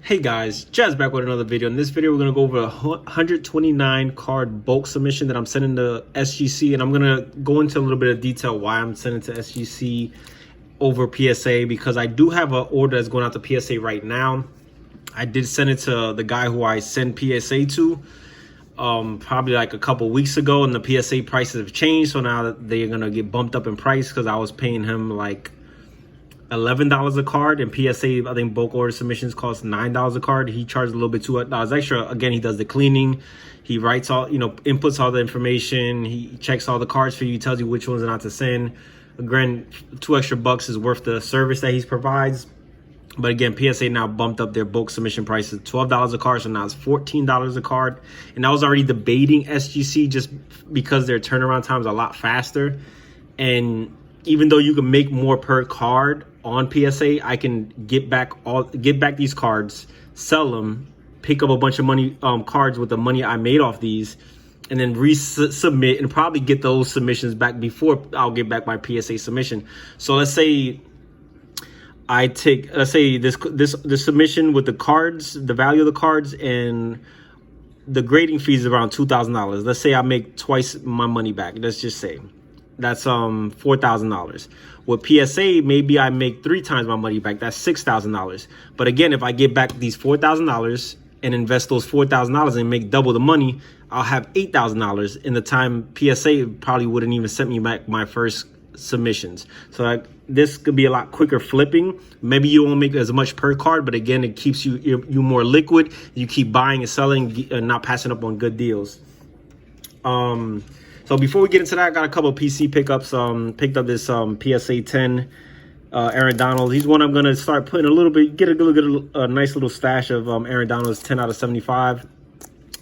Hey guys, Jazz back with another video. In this video, we're going to go over a 129 card bulk submission that I'm sending to SGC, and I'm going to go into a little bit of detail why I'm sending to SGC over PSA, because I do have an order that's going out to PSA right now. I did send it to the guy who I send PSA to probably like a couple weeks ago, and the PSA prices have changed, so now they're going to get bumped up in price because I was paying him like $11 a card, and PSA, I think bulk order submissions cost $9 a card. He charged a little bit $2 extra. Again, he does the cleaning, he writes all, inputs all the information, he checks all the cards for you, he tells you which ones not to send. Again, $2 extra is worth the service that he provides. But again, PSA now bumped up their bulk submission prices $12 a card, so now it's $14 a card. And I was already debating SGC just because their turnaround time is a lot faster, and even though you can make more per card on PSA, I can get back these cards, sell them, pick up a bunch of money cards with the money I made off these, and then resubmit and probably get those submissions back before I'll get back my PSA submission. So let's say I take, this submission with the cards, the value of the cards, and the grading fees is around $2,000. Let's say I make twice my money back. Let's just say that's $4,000. With PSA, maybe I make 3 times my money back. That's $6,000. But again, if I get back these $4,000 and invest those $4,000 and make double the money, I'll have $8,000 in the time PSA probably wouldn't even send me back my first submissions. So this could be a lot quicker flipping. Maybe you won't make as much per card, but again, it keeps you more liquid. You keep buying and selling and not passing up on good deals. So before we get into that, I got a couple of PC pickups. Picked up this PSA 10 Aaron Donald. He's one I'm going to start putting get a nice little stash of Aaron Donald's 10 out of 75. I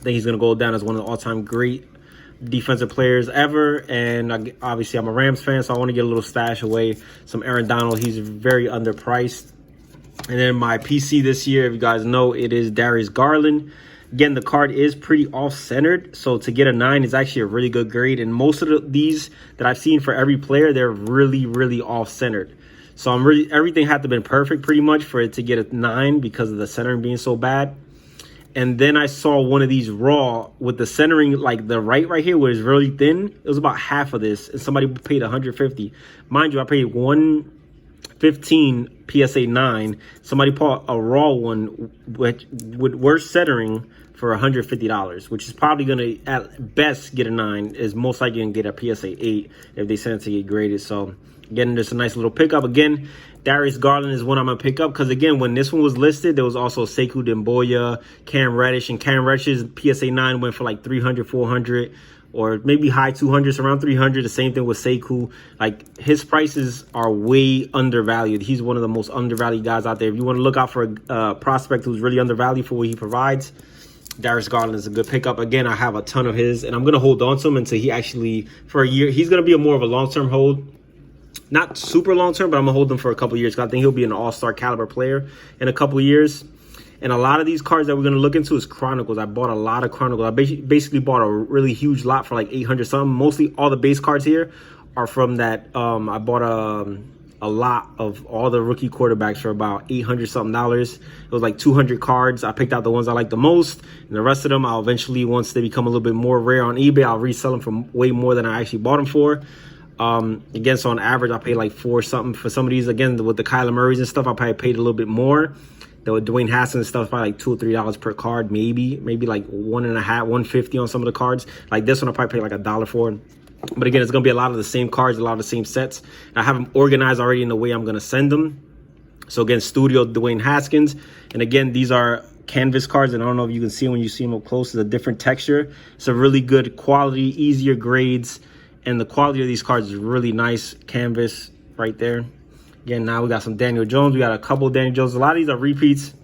think he's going to go down as one of the all-time great defensive players ever. And obviously, I'm a Rams fan, so I want to get a little stash away. Some Aaron Donald. He's very underpriced. And then my PC this year, if you guys know, it is Darius Garland. Again, the card is pretty off-centered, so to get a 9 is actually a really good grade. And most of these that I've seen for every player, they're really, really off-centered. So everything had to have been perfect pretty much for it to get a 9 because of the centering being so bad. And then I saw one of these raw with the centering, like the right here, where it's really thin. It was about half of this, and somebody paid $150. Mind you, I paid $115 PSA 9. Somebody bought a raw one with worse centering for $150, which is probably going to at best get a 9, is most likely going to get a PSA 8 if they send it to get graded. So again, just a nice little pickup. Again, Darius Garland is one I'm going to pick up because, again, when this one was listed, there was also Sekou Demboya, Cam Reddish, and Cam Reddish's PSA 9 went for like 300, 400, or maybe high 200s, around 300. The same thing with Sekou. Like, his prices are way undervalued. He's one of the most undervalued guys out there. If you want to look out for a prospect who's really undervalued for what he provides, Darius Garland is a good pickup. Again, I have a ton of his, and I'm going to hold on to him until he actually, for a year, he's going to be more of a long-term hold. Not super long-term, but I'm going to hold him for a couple of years because I think he'll be an all-star caliber player in a couple of years. And a lot of these cards that we're going to look into is Chronicles. I bought a lot of Chronicles. I basically bought a really huge lot for like 800 something. Mostly all the base cards here are from that. I bought a lot of all the rookie quarterbacks for about 800 something dollars. It was like 200 cards. I picked out the ones I like the most, and the rest of them I'll eventually, once they become a little bit more rare on eBay, I'll resell them for way more than I actually bought them for. Again, so on average I paid like $4 something for some of these. Again, with the Kyler Murrays and stuff, I probably paid a little bit more. With Dwayne Haskins and stuff, probably like $2 or $3 per card, maybe like $1.50, $150 on some of the cards. Like this one I probably paid like $1 for. But again, it's going to be a lot of the same cards, a lot of the same sets. I have them organized already in the way I'm going to send them. So again, Studio Dwayne Haskins. And again, these are canvas cards. And I don't know if you can see them when you see them up close. It's a different texture. It's a really good quality, easier grades. And the quality of these cards is really nice. Canvas right there. Again, now we got some Daniel Jones. We got a couple of Daniel Jones. A lot of these are repeats.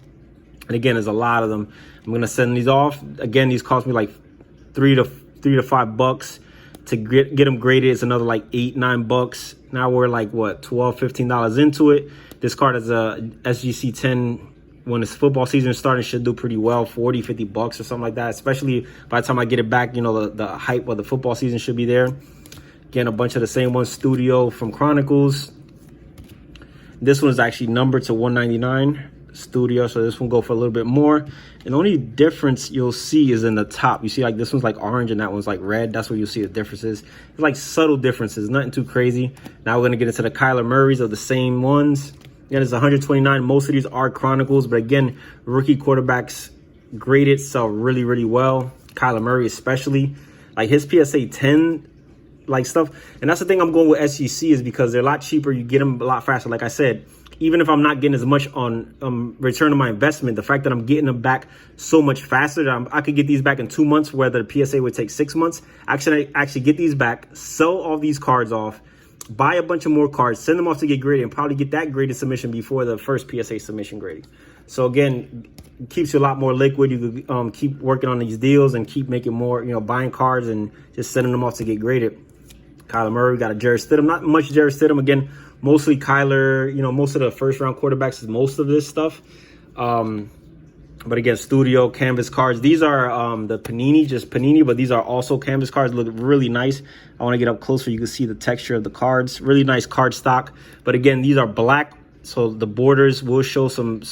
And again, there's a lot of them. I'm going to send these off. Again, these cost me like $3 to $5 to get them graded. It's another like $8, $9. Now we're like what, $12, $15 into it. This card is a SGC 10. When it's football season starting, should do pretty well, $40, $50 or something like that. Especially by the time I get it back, the hype of the football season should be there. Again, a bunch of the same ones. Studio from Chronicles. This one is actually numbered to 199. Studio. So this one go for a little bit more. And the only difference you'll see is in the top. You see like this one's like orange and that one's like red. That's where you'll see the differences. It's like subtle differences, nothing too crazy. Now we're gonna get into the Kyler Murrays of the same ones. Again, it's 129. Most of these are Chronicles, but again, rookie quarterbacks graded sell really, really well. Kyler Murray especially. Like his PSA 10 like stuff. And that's the thing I'm going with SGC is because they're a lot cheaper. You get them a lot faster. Like I said, even if I'm not getting as much on return on my investment, the fact that I'm getting them back so much faster that I could get these back in 2 months, where the PSA would take 6 months. I actually get these back, sell all these cards off, buy a bunch of more cards, send them off to get graded, and probably get that graded submission before the first PSA submission grading. So again, it keeps you a lot more liquid. You could keep working on these deals and keep making more, buying cards and just sending them off to get graded. Kyler Murray, got a Jarrett Stidham. Not much Jarrett Stidham. Again, mostly Kyler, most of the first round quarterbacks is most of this stuff. But again, Studio, Canvas cards. These are the Panini, just Panini, but these are also Canvas cards. Look really nice. I want to get up close so you can see the texture of the cards. Really nice card stock. But again, these are black, so the borders will show some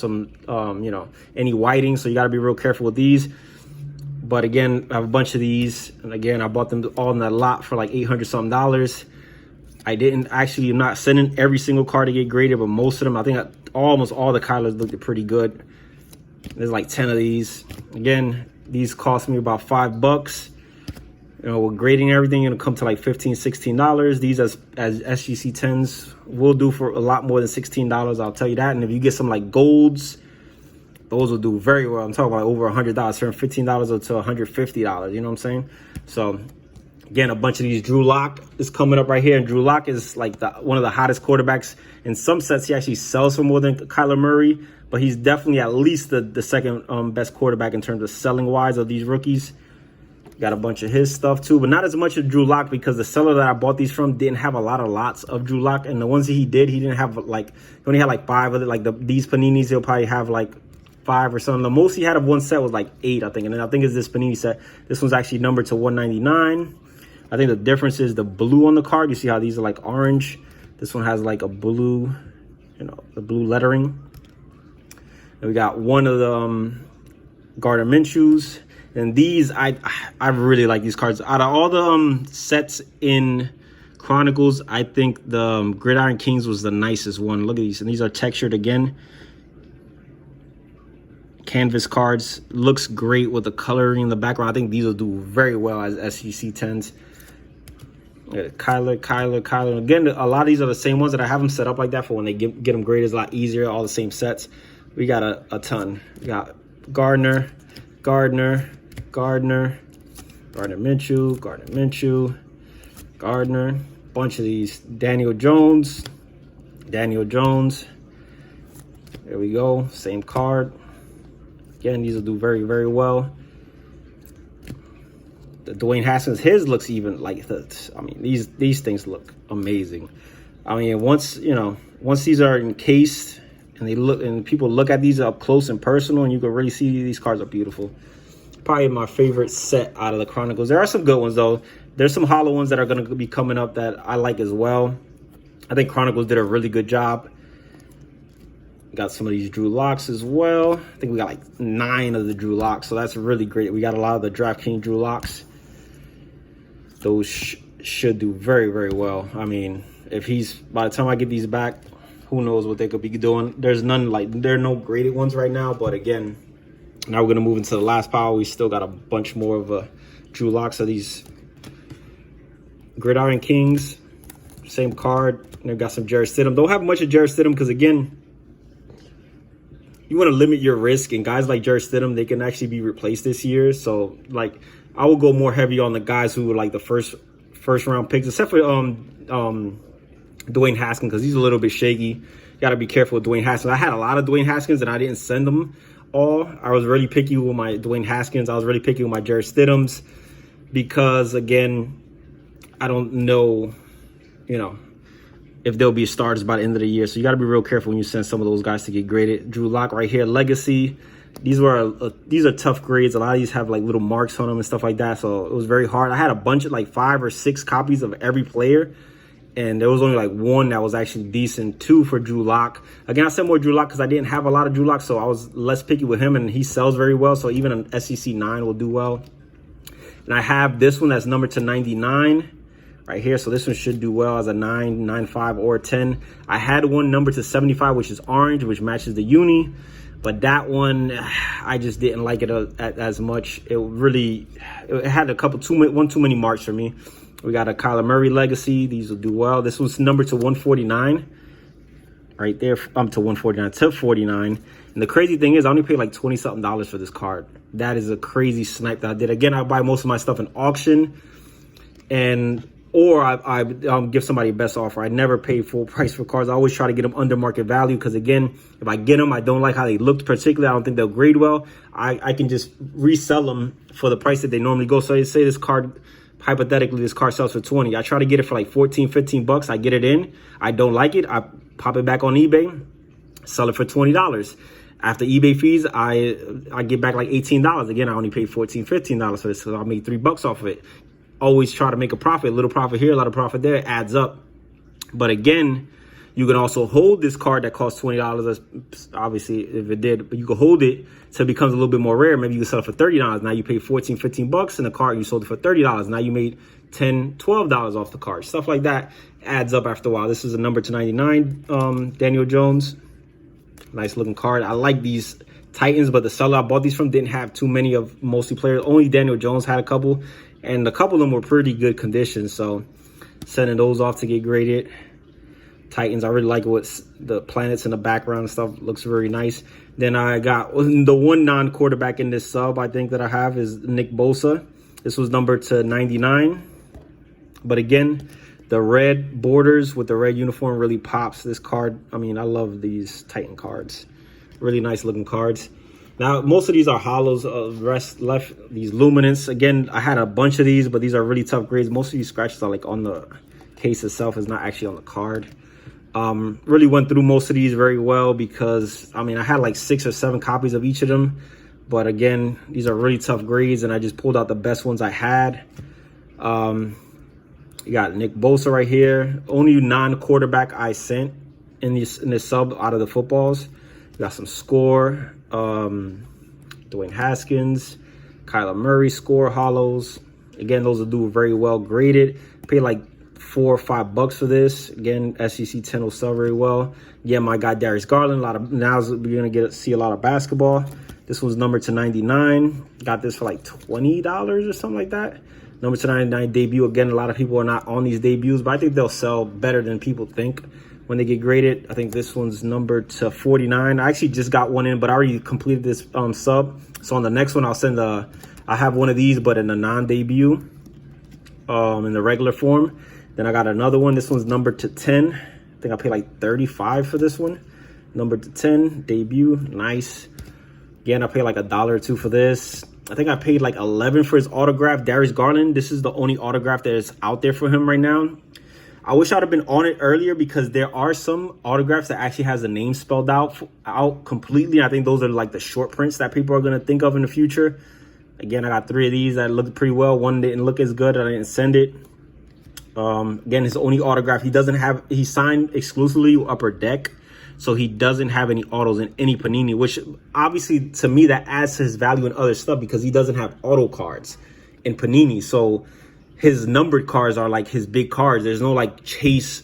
any whiting. So you got to be real careful with these. But again, I have a bunch of these. And again, I bought them all in that lot for like $800 something. I'm not sending every single card to get graded, but most of them, I think almost all the Kylers looked pretty good. There's like 10 of these. Again, these cost me about $5. With grading and everything, it'll come to like $15, $16. These as SGC 10s will do for a lot more than $16. I'll tell you that. And if you get some like golds, those will do very well. I'm talking about over $100, from $15 to $150. You know what I'm saying? So again, a bunch of these. Drew Locke is coming up right here, and Drew Locke is like one of the hottest quarterbacks. In some sets, he actually sells for more than Kyler Murray, but he's definitely at least the second best quarterback in terms of selling wise of these rookies. Got a bunch of his stuff too, but not as much of Drew Locke, because the seller that I bought these from didn't have a lot of lots of Drew Locke, and the ones that he did, he didn't have he only had like 5 of it. Like these Paninis, he'll probably have like 5 or something. The most he had of one set was like 8, I think. And then I think it's this Panini set. This one's actually numbered to 199. I think the difference is the blue on the card. You see how these are like orange. This one has like a blue, the blue lettering. And we got one of the Gardner Minshew's. And these, I really like these cards. Out of all the sets in Chronicles, I think the Gridiron Kings was the nicest one. Look at these. And these are textured again. Canvas cards. Looks great with the coloring in the background. I think these will do very well as SGC 10s. Kyler. Again, a lot of these are the same ones that I have them set up like that for when they get them graded. It's a lot easier. All the same sets. We got a ton. We got Gardner Minshew, Gardner. Bunch of these. Daniel Jones. There we go. Same card. Again, these will do very, very well. The Dwayne Haskins, his looks even like these things look amazing. I mean, once these are encased and people look at these up close and personal, and you can really see these cards are beautiful. Probably my favorite set out of the Chronicles. There are some good ones though. There's some hollow ones that are going to be coming up that I like as well. I think Chronicles did a really good job. Got some of these Drew Locks as well. I think we got like 9 of the Drew Locks, so that's really great. We got a lot of the DraftKings Drew Locks. Those should do very, very well. I mean, by the time I get these back, who knows what they could be doing. There are no graded ones right now, but again, now we're gonna move into the last pile. We still got a bunch more of Drew Locks of these Gridiron Kings. Same card. And they've got some Jarrett Stidham. Don't have much of Jarrett Stidham because again, you want to limit your risk, and guys like Jarrett Stidham, they can actually be replaced this year. So I will go more heavy on the guys who were like the first round picks, except for Dwayne Haskins, because he's a little bit shaky. You got to be careful with Dwayne Haskins. I had a lot of Dwayne Haskins, and I didn't send them all. I was really picky with my Dwayne Haskins. I was really picky with my Jarrett Stidhams, because again, I don't know, if they'll be starters by the end of the year. So you got to be real careful when you send some of those guys to get graded. Drew Locke right here, Legacy. These are tough grades. A lot of these have like little marks on them and stuff like that. So it was very hard. I had a bunch of like 5 or 6 copies of every player, And there was only like one that was actually decent, two for Drew Locke. Again, I said more Drew Locke because I didn't have a lot of Drew Locke, so I was less picky with him, and he sells very well. So even an SEC 9 will do well. And I have this one that's numbered to 99 right here. So this one should do well as a 9, 9.5, or a 10. I had one numbered to 75, which is orange, which matches the uni. But that one, I just didn't like it as much. It had one too many marks for me. We got a Kyler Murray legacy. These will do well. This was numbered to 149 right there. To 149 to 49. And the crazy thing is I only paid like $20-something for this card. That is a crazy snipe that I did. Again, I buy most of my stuff in auction, or I give somebody a best offer. I never pay full price for cards. I always try to get them under market value because, again, if I get them, I don't like how they looked particularly. I don't think they'll grade well. I can just resell them for the price that they normally go. So say this card, hypothetically, this card sells for 20. I try to get it for like 14, 15 bucks. I get it in. I don't like it. I pop it back on eBay, sell it for $20. After eBay fees, I get back like $18. Again, I only paid $14, $15 for this, so I made $3 off of it. Always try to make a profit. A little profit here, a lot of profit there. It adds up. But again, you can also hold this card that costs $20. Obviously, if it did, but you can hold it so it becomes a little bit more rare. Maybe you can sell it for $30. Now you pay 14, 15 bucks in the card. You sold it for $30. Now you made $10, $12 off the card. Stuff like that adds up after a while. This is a number to 99, Daniel Jones. Nice looking card. I like these Titans, but the seller I bought these from didn't have too many of mostly players. Only Daniel Jones had a couple, and a couple of them were pretty good condition. So sending those off to get graded. Titans, I really like what the planets in the background and stuff looks very nice. Then I got the one non-quarterback in this sub I think that I have is Nick Bolsa. This was numbered to 99. But again, the red borders with the red uniform really pops this card. I mean, I love these Titan cards. Really nice looking cards. Now, most of these are hollows. Left these luminance. Again, I had a bunch of these, but these are really tough grades. Most of these scratches are like on the case itself. It's not actually on the card. Really went through most of these very well because, I mean, I had like 6 or 7 copies of each of them. But again, these are really tough grades, and I just pulled out the best ones I had. You got Nick Bolsa right here. Only non-quarterback I sent in this sub out of the footballs. You got some score. Dwayne Haskins, Kyler Murray score hollows. Again, those will do very well graded. Paid like $4 or $5 for this. Again, SEC 10 will sell very well. Yeah, my guy Darius Garland. Now we're gonna see a lot of basketball. This one's numbered to 99. Got this for like $20 or something like that. Number to 99 debut. Again, a lot of people are not on these debuts, but I think they'll sell better than people think when they get graded. I think this one's numbered to 49. I actually just got one in, but I already completed this sub. So on the next one, I'll send I have one of these, but in a non-debut, in the regular form. Then I got another one. This one's numbered to 10. I think I paid like 35 for this one. Numbered to 10, debut, nice. Again, I paid like $1 or $2 for this. I think I paid like 11 for his autograph. Darius Garland, this is the only autograph that is out there for him right now. I wish I'd have been on it earlier because there are some autographs that actually has the name spelled out completely. I think those are like the short prints that people are going to think of in the future. Again, I got 3 of these that looked pretty well. One didn't look as good. I didn't send it. Again, his only autograph. He signed exclusively Upper Deck. So he doesn't have any autos in any Panini, which obviously to me that adds to his value in other stuff because he doesn't have auto cards in Panini. So his numbered cards are like his big cards. There's no like chase,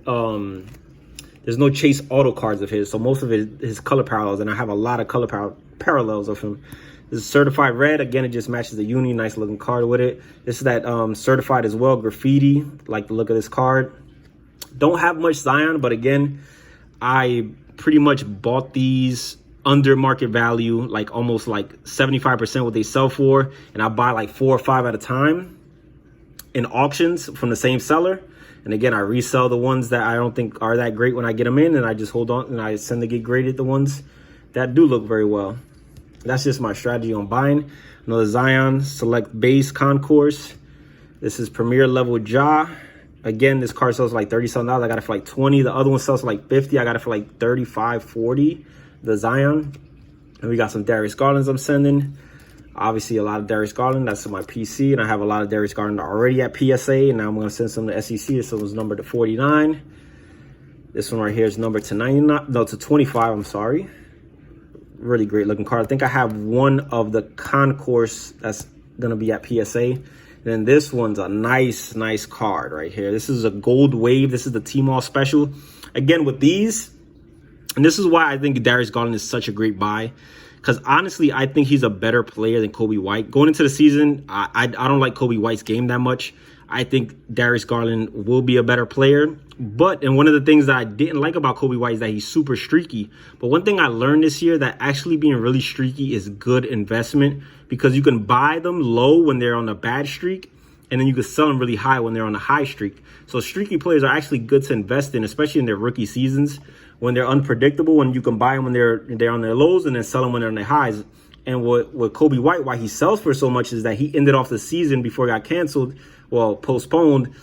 there's no chase auto cards of his. So most of his color parallels, and I have a lot of color parallels of him. This is certified red. Again, it just matches the uni. Nice looking card with it. This is that certified as well, graffiti. Like the look of this card. Don't have much Zion, but again, I pretty much bought these under market value, like almost like 75% what they sell for. And I buy like 4 or 5 at a time in auctions from the same seller. And again, I resell the ones that I don't think are that great when I get them in, and I just hold on and I send to get graded the ones that do look very well. That's just my strategy on buying. Another Zion Select Base Concourse. This is Premier Level Ja. Again, this card sells for like $30-something. I got it for like 20. The other one sells for like 50. I got it for like 35, 40. The Zion. And we got some Darius Garlands I'm sending. Obviously, a lot of Darius Garland. That's my PC, and I have a lot of Darius Garland already at PSA, and now I'm going to send some to SEC. This one was numbered to 49. This one right here is numbered to 99. No, to 25. I'm sorry. Really great looking card. I think I have one of the concourse that's going to be at PSA. Then this one's a nice card right here. This is a gold wave. This is the T-Mall special. Again, with these, and this is why I think Darius Garland is such a great buy. Because honestly, I think he's a better player than Kobe White. Going into the season, I don't like Kobe White's game that much. I think Darius Garland will be a better player. And one of the things that I didn't like about Kobe White is that he's super streaky. But one thing I learned this year, that actually being really streaky is good investment, because you can buy them low when they're on a bad streak, and then you can sell them really high when they're on a high streak. So streaky players are actually good to invest in, especially in their rookie seasons, when they're unpredictable, and you can buy them when they're on their lows and then sell them when they're on their highs. And what Kobe White, why he sells for so much, is that he ended off the season before it got canceled, postponed.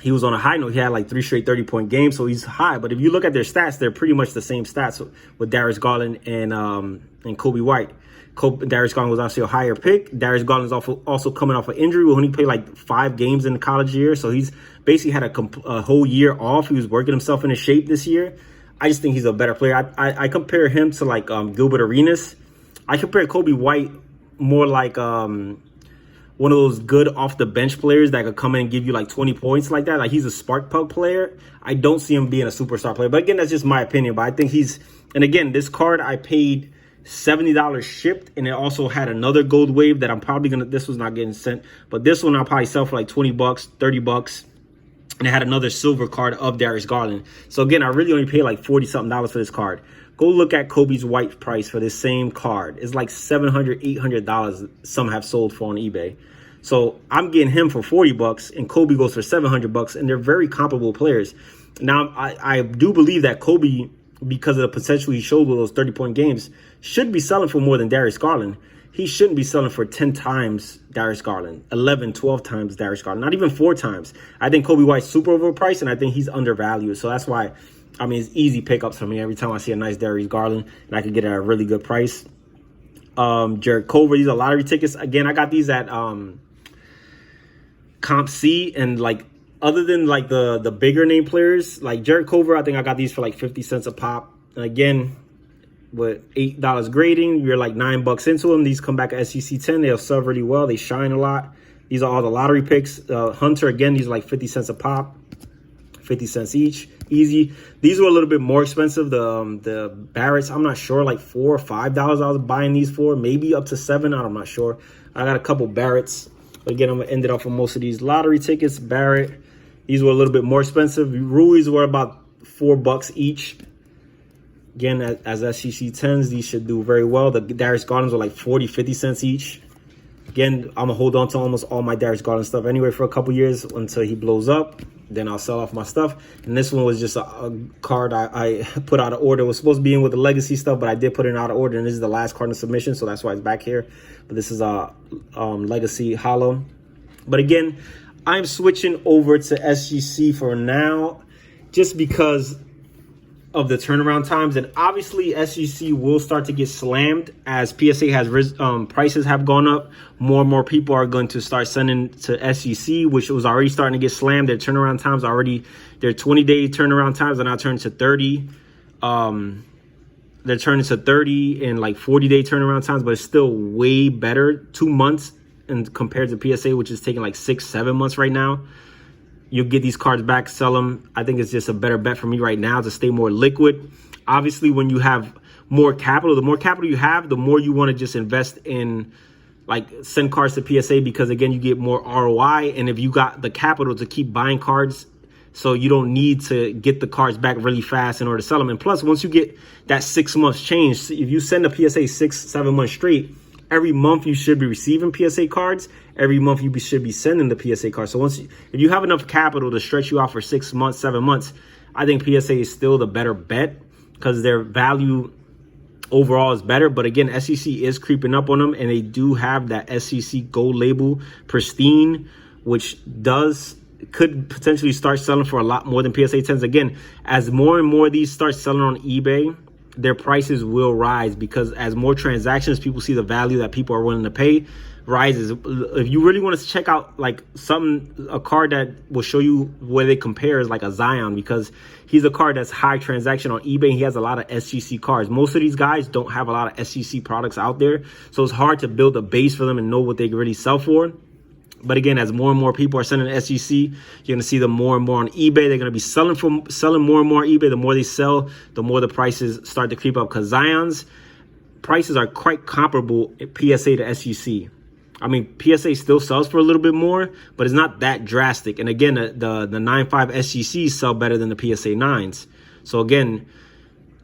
He was on a high note. He had like 3 straight 30-point games, so he's high. But if you look at their stats, they're pretty much the same stats with Darius Garland and Kobe White. Darius Garland was obviously a higher pick. Darius Garland is also coming off an injury. We only played like 5 games in the college year, so he's basically had a whole year off. He was working himself into shape this year. I just think he's a better player. I compare him to like Gilbert Arenas. I compare Kobe White more like one of those good off the bench players that could come in and give you like 20 points like that. Like, he's a spark plug player. I don't see him being a superstar player. But again, that's just my opinion. But I think and again, this card I paid $70 shipped, and it also had another gold wave that I'm probably this was not getting sent, but this one I'll probably sell for like 20 bucks, 30 bucks. And it had another silver card of Darius Garland. So again, I really only paid like $40-something for this card. Go look at Kobe's White price for this same card. It's like $700, $800 some have sold for on eBay. So I'm getting him for 40 bucks, and Kobe goes for 700 bucks, and they're very comparable players. Now, I do believe that Kobe, because of the potential he showed with those 30-point games, should be selling for more than Darius Garland. He shouldn't be selling for 10 times Darius Garland, 11, 12 times Darius Garland, not even 4 times. I think Kobe White's super overpriced, and I think he's undervalued. So that's why, I mean, it's easy pickups for me every time I see a nice Darius Garland, and I can get it at a really good price. Jared Culver, these are lottery tickets. Again, I got these at Comp C, and like, other than like the bigger name players, like Jared Culver, I think I got these for like 50 cents a pop. And again, with $8 grading, you're like $9 into them. These come back at SGC 10. They'll sell really well. They shine a lot. These are all the lottery picks. Hunter, again, these are like 50 cents a pop, 50 cents each. Easy. These were a little bit more expensive. The Barretts, I'm not sure, like $4 or $5 I was buying these for, maybe up to $7. I'm not sure. I got a couple Barretts. Again, I'm gonna end it off with most of these lottery tickets. Barrett, these were a little bit more expensive. Ruiz were about $4 each. Again, as SGC 10s, these should do very well. The Darius Garlands were like 40, 50 cents each. Again, I'm going to hold on to almost all my Darius Garland stuff anyway for a couple years until he blows up. Then I'll sell off my stuff. And this one was just a card I put out of order. It was supposed to be in with the legacy stuff, but I did put it out of order. And this is the last card in submission, so that's why it's back here. But this is a legacy hollow. But again, I'm switching over to SGC for now just because of the turnaround times, and obviously SGC will start to get slammed as PSA has prices have gone up. More and more people are going to start sending to SGC, which was already starting to get slammed. Their turnaround times already, their 20-day turnaround times are now turning to 30. They're turning to 30 and like 40-day turnaround times, but it's still way better. 2 months and compared to PSA, which is taking like 6-7 months right now. You'll get these cards back, sell them. I think it's just a better bet for me right now to stay more liquid. Obviously, when you have more capital, the more capital you have, the more you want to just invest in, like, send cards to PSA, because, again, you get more ROI. And if you got the capital to keep buying cards, so you don't need to get the cards back really fast in order to sell them. And plus, once you get that 6 months change, if you send a PSA 6-7 months straight, every month you should be receiving PSA cards. Every month you should be sending the PSA cards. So if you have enough capital to stretch you out for 6 months, 7 months, I think PSA is still the better bet because their value overall is better. But again, SGC is creeping up on them, and they do have that SGC gold label pristine, which could potentially start selling for a lot more than PSA 10s. Again, as more and more of these start selling on eBay, their prices will rise, because as more transactions, people see the value that people are willing to pay rises. If you really want to check out like a card that will show you where they compare is like a Zion, because he's a card that's high transaction on eBay. He has a lot of SGC cards. Most of these guys don't have a lot of SGC products out there, so it's hard to build a base for them and know what they really sell for. But again, as more and more people are selling SGC, you're going to see them more and more on eBay. They're going to be selling more and more on eBay. The more they sell, the more the prices start to creep up, because Zion's prices are quite comparable at PSA to SGC. I mean, PSA still sells for a little bit more, but it's not that drastic. And again, the 9.5 SGCs sell better than the PSA 9s. So again,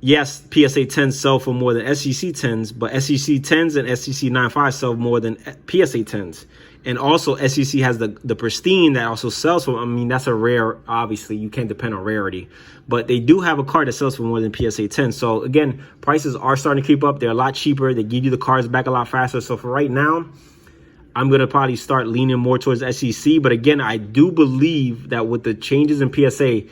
yes, PSA 10s sell for more than SGC 10s, but SGC 10s and SGC 9.5 sell more than PSA 10s. And also SGC has the pristine that also sells for, I mean, that's a rare, obviously you can't depend on rarity, but they do have a card that sells for more than PSA 10. So again, prices are starting to creep up. They're a lot cheaper. They give you the cards back a lot faster. So for right now, I'm going to probably start leaning more towards SGC. But again, I do believe that with the changes in PSA,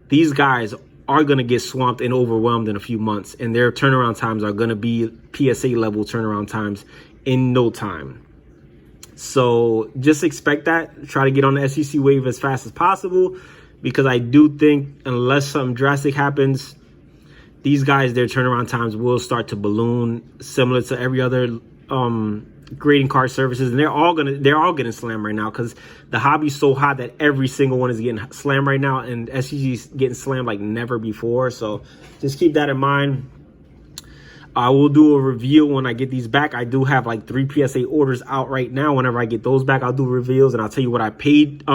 these guys are going to get swamped and overwhelmed in a few months, and their turnaround times are going to be PSA level turnaround times in no time. So just expect that. Try to get on the SGC wave as fast as possible, because I do think unless something drastic happens, these guys, their turnaround times will start to balloon, similar to every other grading card services, and they're all getting slammed right now, because the hobby's so hot that every single one is getting slammed right now, and SGC's getting slammed like never before. So just keep that in mind. I will do a review when I get these back. I do have like 3 PSA orders out right now. Whenever I get those back, I'll do reveals, and I'll tell you what I paid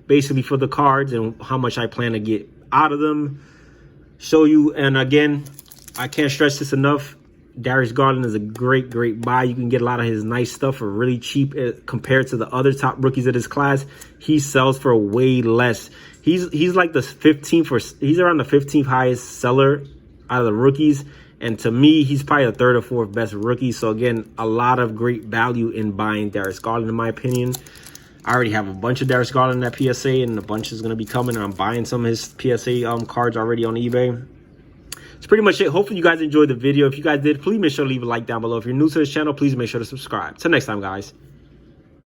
basically for the cards and how much I plan to get out of them. Show you, and again, I can't stress this enough. Darius Garland is a great buy. You can get a lot of his nice stuff for really cheap compared to the other top rookies of this class. He sells for way less. He's like the 15th, or he's around the 15th highest seller out of the rookies. And to me, he's probably the 3rd or 4th best rookie. So again, a lot of great value in buying Darius Garland, in my opinion. I already have a bunch of Darius Garland in that PSA, and a bunch is going to be coming. And I'm buying some of his PSA cards already on eBay. That's pretty much it. Hopefully you guys enjoyed the video. If you guys did, please make sure to leave a like down below. If you're new to this channel, please make sure to subscribe. Till next time, guys.